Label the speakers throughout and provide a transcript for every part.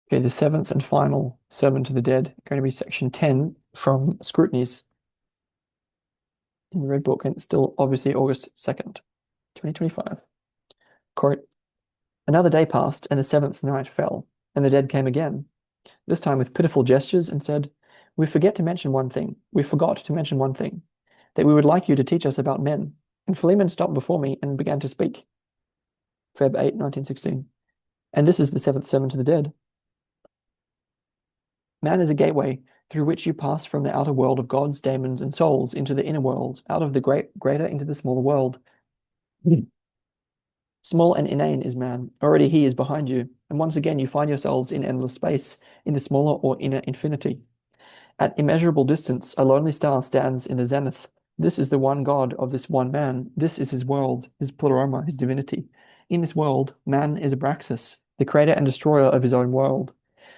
Speaker 1: Okay, the seventh and final sermon to the dead, going to be section 10 from Scrutinies in the Red Book, and it's still obviously August 2nd, 2025. Quote, another day passed, and the seventh night fell, and the dead came again, this time with pitiful gestures, and said, we forgot to mention one thing, that we would like you to teach us about men. And Philemon stopped before me and began to speak. Feb 8, 1916. And this is the seventh sermon to the dead. Man is a gateway through which you pass from the outer world of gods, daemons, and souls into the inner world, out of the greater into the smaller world. Small and inane is man. Already he is behind you, and once again you find yourselves in endless space, in the smaller or inner infinity. At immeasurable distance, a lonely star stands in the zenith. This is the one God of this one man. This is his world, his pleroma, his divinity. In this world, man is Abraxas, the creator and destroyer of his own world.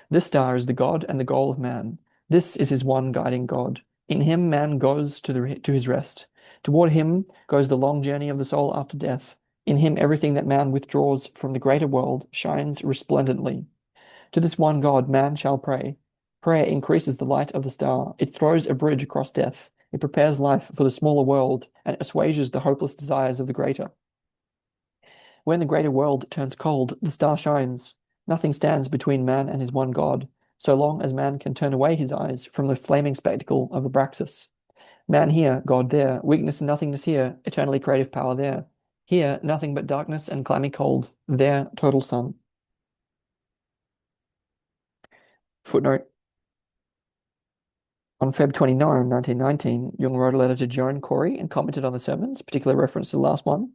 Speaker 1: This star is the God and the goal of man. This is his one guiding God. In him, man goes to his rest. Toward him goes the long journey of the soul after death. In him, everything that man withdraws from the greater world shines resplendently. To this one God, man shall pray. Prayer increases the light of the star. It throws a bridge across death. It prepares life for the smaller world and assuages the hopeless desires of the greater. When the greater world turns cold, the star shines. Nothing stands between man and his one God, so long as man can turn away his eyes from the flaming spectacle of Abraxas. Man here, God there, weakness and nothingness here, eternally creative power there. Here, nothing but darkness and clammy cold. There, total sun. Footnote. On Feb 29, 1919, Jung wrote a letter to Joan Corey and commented on the sermons, particular reference to the last one.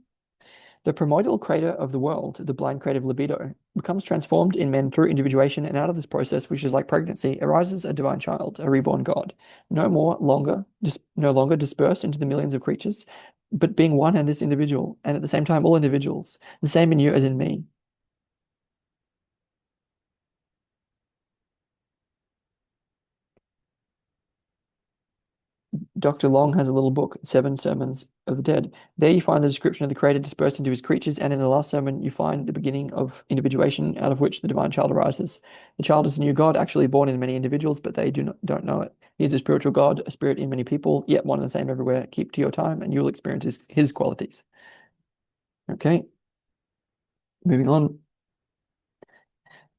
Speaker 1: The primordial crater of the world, the blind creative libido, becomes transformed in men through individuation, and out of this process, which is like pregnancy, arises a divine child, a reborn God, no longer dispersed into the millions of creatures, but being one and this individual, and at the same time all individuals, the same in you as in me. Dr. Long has a little book, Seven Sermons of the Dead. There you find the description of the Creator dispersed into his creatures, and in the last sermon you find the beginning of individuation, out of which the divine child arises. The child is a new God, actually born in many individuals, but they don't know it. He is a spiritual God, a spirit in many people, yet one and the same everywhere. Keep to your time, and you will experience his qualities. Okay, moving on.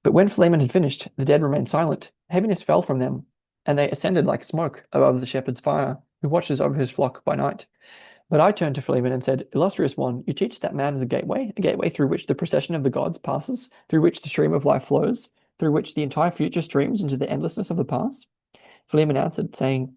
Speaker 1: But when Philemon had finished, the dead remained silent. Heaviness fell from them, and they ascended like smoke above the shepherd's fire, who watches over his flock by night. But I turned to Philemon and said, illustrious one, you teach that man is a gateway through which the procession of the gods passes, through which the stream of life flows, through which the entire future streams into the endlessness of the past. Philemon answered, saying,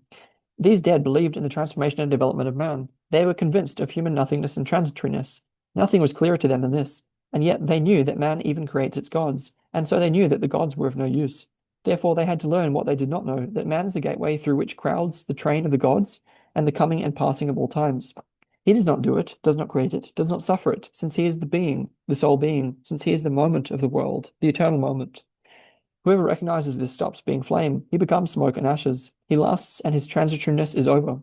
Speaker 1: these dead believed in the transformation and development of man. They were convinced of human nothingness and transitoriness. Nothing was clearer to them than this, and yet they knew that man even creates its gods, and so they knew that the gods were of no use. Therefore they had to learn what they did not know, that man is a gateway through which crowds the train of the gods, and the coming and passing of all times. He does not do it, does not create it, does not suffer it, since he is the being, the sole being, since he is the moment of the world, the eternal moment. Whoever recognizes this stops being flame. He becomes smoke and ashes. He lasts and his transitoriness is over.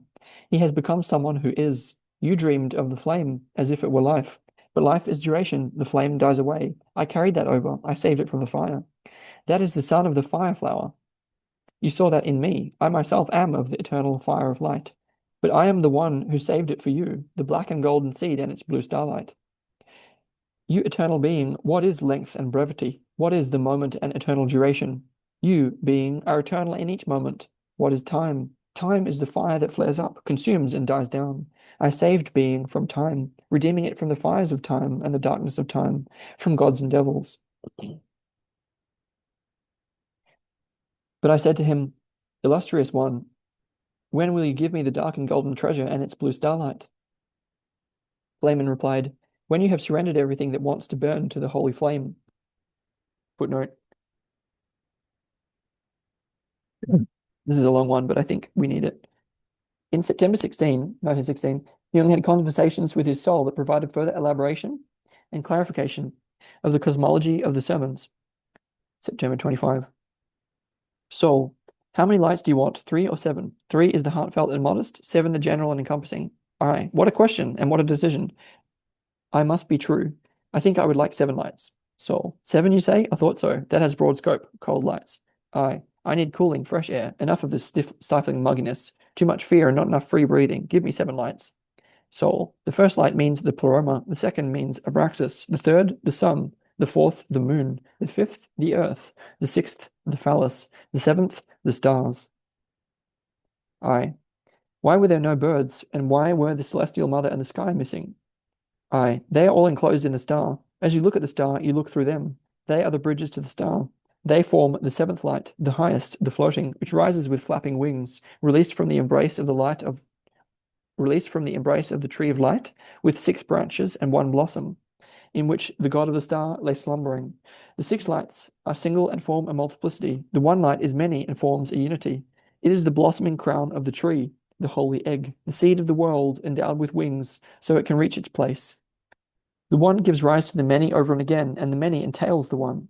Speaker 1: He has become someone who is. You dreamed of the flame as if it were life. But life is duration. The flame dies away. I carried that over. I saved it from the fire. That is the sun of the fire flower. You saw that in me. I myself am of the eternal fire of light. But I am the one who saved it for you, the black and golden seed and its blue starlight. You eternal being, what is length and brevity? What is the moment and eternal duration? You, being, are eternal in each moment. What is time? Time is the fire that flares up, consumes, and dies down. I saved being from time, redeeming it from the fires of time and the darkness of time, from gods and devils. But I said to him, illustrious one, when will you give me the dark and golden treasure and its blue starlight? Flamen replied, when you have surrendered everything that wants to burn to the holy flame. Footnote. This is a long one, but I think we need it. In September 1916, Jung had conversations with his soul that provided further elaboration and clarification of the cosmology of the sermons. September 25. Soul, how many lights do you want? 3 or 7? 3 is the heartfelt and modest, 7 the general and encompassing. What a question and what a decision. I must be true. I think I would like 7 lights. Soul. 7, you say? I thought so. That has broad scope. Cold lights. I need cooling, fresh air. Enough of this stifling mugginess. Too much fear and not enough free breathing. Give me 7 lights. Soul. The first light means the pleroma. The second means Abraxas. The third, the sun. The fourth, the moon. The fifth, the earth. The sixth, the phallus. The seventh, the stars. I. Why were there no birds? And why were the celestial mother and the sky missing? They are all enclosed in the star. As you look at the star, you look through them. They are the bridges to the star. They form the seventh light, the highest, the floating, which rises with flapping wings, released from the embrace of the tree of light, with 6 branches and 1 blossom, in which the god of the star lay slumbering. The 6 lights are single and form a multiplicity. The 1 light is many and forms a unity. It is the blossoming crown of the tree, the holy egg, the seed of the world, endowed with wings, so it can reach its place. The 1 gives rise to the many over and again, and the many entails the 1.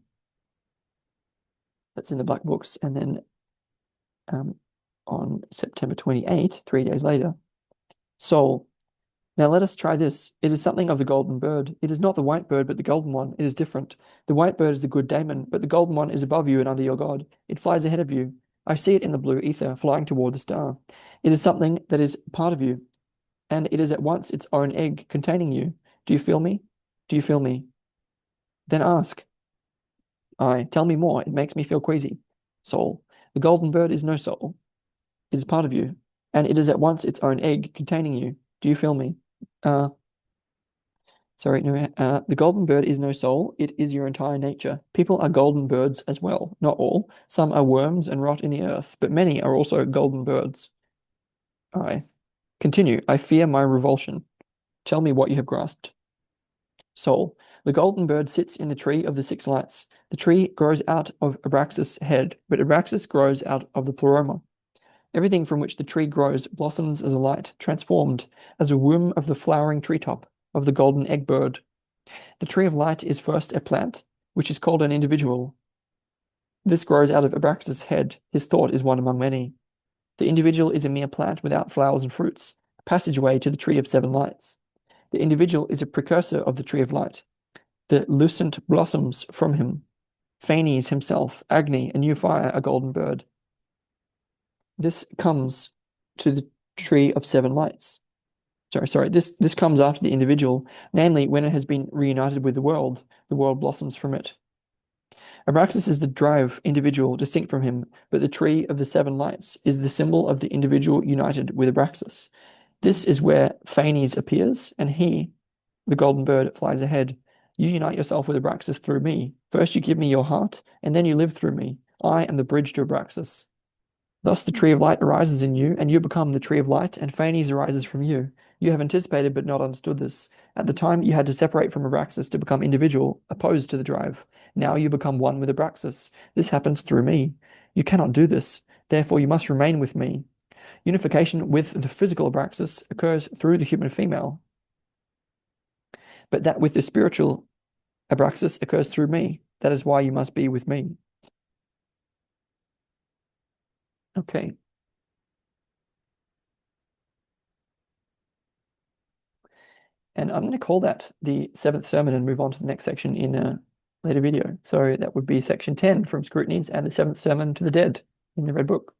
Speaker 1: That's in the Black Books. And then on September 28, 3 days later, Soul. Now let us try this. It is something of the golden bird. It is not the white bird, but the golden one. It is different. The white bird is the good daemon, but the golden one is above you and under your god. It flies ahead of you. I see it in the blue ether, flying toward the star. It is something that is part of you, and it is at once its own egg containing you. Do you feel me? Do you feel me? Then ask. Tell me more. It makes me feel queasy. Soul. The golden bird is no soul. It is part of you, and it is at once its own egg containing you. Do you feel me? The golden bird is no soul. It is your entire nature. People are golden birds as well. Not all. Some are worms and rot in the earth, but many are also golden birds. Continue. I fear my revulsion. Tell me what you have grasped. Soul. The golden bird sits in the tree of the 6 lights. The tree grows out of Abraxas' head, but Abraxas grows out of the pleroma. Everything from which the tree grows blossoms as a light, transformed as a womb of the flowering treetop of the golden egg bird. The tree of light is first a plant, which is called an individual. This grows out of Abraxas' head. His thought is one among many. The individual is a mere plant without flowers and fruits, a passageway to the tree of 7 lights. The individual is a precursor of the tree of light. The lucent blossoms from him. Phanes himself, Agni, a new fire, a golden bird. This comes to the tree of 7 lights. This comes after the individual, namely when it has been reunited with the world blossoms from it. Abraxas is the drive individual distinct from him, but the tree of the 7 lights is the symbol of the individual united with Abraxas. This is where Phanes appears, and he, the golden bird, flies ahead. You unite yourself with Abraxas through me. First you give me your heart, and then you live through me. I am the bridge to Abraxas. Thus the tree of light arises in you, and you become the tree of light, and Phanes arises from you. You have anticipated but not understood this. At the time, you had to separate from Abraxas to become individual, opposed to the drive. Now you become one with Abraxas. This happens through me. You cannot do this. Therefore, you must remain with me. Unification with the physical Abraxas occurs through the human female, but that with the spiritual Abraxas occurs through me. That is why you must be with me. Okay. And I'm going to call that the 7th sermon and move on to the next section in a later video. So that would be section 10 from Scrutinies and the 7th sermon to the dead in the Red Book.